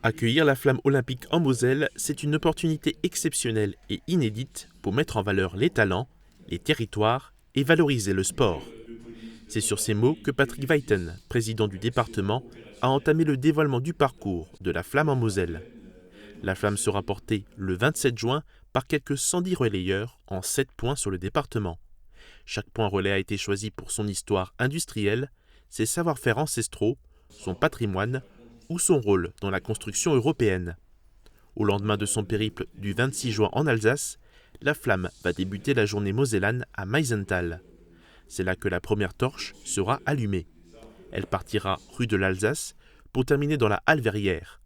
Accueillir la flamme olympique en Moselle, c'est une opportunité exceptionnelle et inédite pour mettre en valeur les talents, les territoires et valoriser le sport. C'est sur ces mots que Patrick Weiten, président du département, a entamé le dévoilement du parcours de la flamme en Moselle. La flamme sera portée le 27 juin par quelques 110 relayeurs en 7 points sur le département. Chaque point relais a été choisi pour son histoire industrielle, ses savoir-faire ancestraux, son patrimoine ou son rôle dans la construction européenne. Au lendemain de son périple du 26 juin en Alsace, la flamme va débuter la journée mosellane à Meisenthal. C'est là que la première torche sera allumée. Elle partira rue de l'Alsace pour terminer dans la Halle Verrières.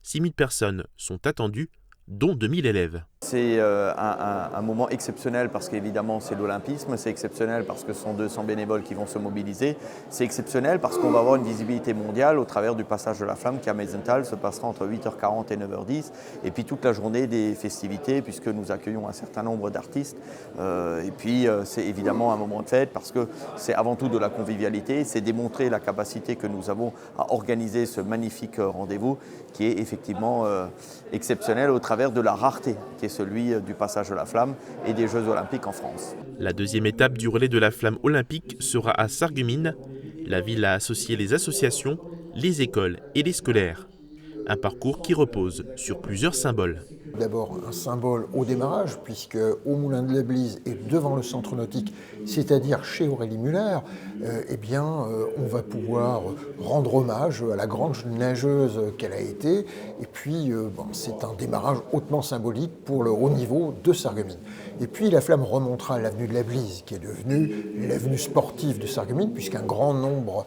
6000 personnes sont attendues, dont 2000 élèves. C'est un moment exceptionnel parce qu'évidemment c'est l'olympisme, c'est exceptionnel parce que ce sont 200 bénévoles qui vont se mobiliser, c'est exceptionnel parce qu'on va avoir une visibilité mondiale au travers du passage de la flamme qui à Meisenthal se passera entre 8h40 et 9h10 et puis toute la journée des festivités puisque nous accueillons un certain nombre d'artistes et puis c'est évidemment un moment de fête parce que c'est avant tout de la convivialité, c'est démontrer la capacité que nous avons à organiser ce magnifique rendez-vous qui est effectivement exceptionnel au travers de la rareté qui est celui du passage de la flamme et des Jeux olympiques en France. La deuxième étape du relais de la flamme olympique sera à Sarreguemines. La ville a associé les associations, les écoles et les scolaires. Un parcours qui repose sur plusieurs symboles. D'abord un symbole au démarrage, puisque au Moulin de l'Église et devant le centre nautique, c'est-à-dire chez Aurélie Muller, on va pouvoir rendre hommage à la grande nageuse qu'elle a été. Et puis, c'est un démarrage hautement symbolique pour le haut niveau de Sarreguemines. Et puis, la flamme remontera à l'avenue de l'Église, qui est devenue l'avenue sportive de Sarreguemines, puisqu'un grand nombre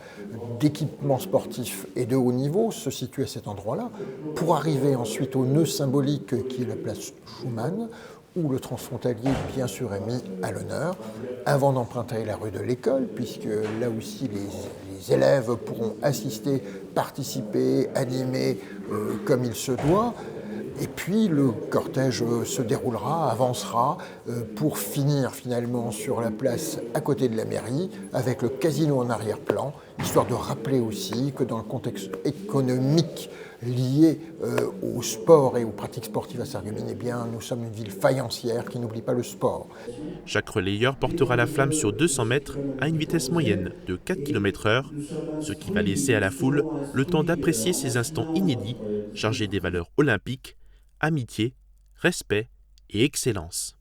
d'équipements sportifs et de haut niveau se situent à cet endroit-là, pour arriver ensuite au nœud symbolique qui est la place Schumann, où le transfrontalier, bien sûr, est mis à l'honneur, avant d'emprunter la rue de l'École, puisque là aussi les élèves pourront assister, participer, animer comme il se doit. Et puis le cortège se déroulera, avancera, pour finir finalement sur la place à côté de la mairie, avec le casino en arrière-plan, histoire de rappeler aussi que dans le contexte économique lié au sport et aux pratiques sportives à Sarreguemines, nous sommes une ville faïencière qui n'oublie pas le sport. Chaque relayeur portera la flamme sur 200 mètres à une vitesse moyenne de 4 km/h, ce qui va laisser à la foule le temps d'apprécier ces instants inédits, chargés des valeurs olympiques, amitié, respect et excellence.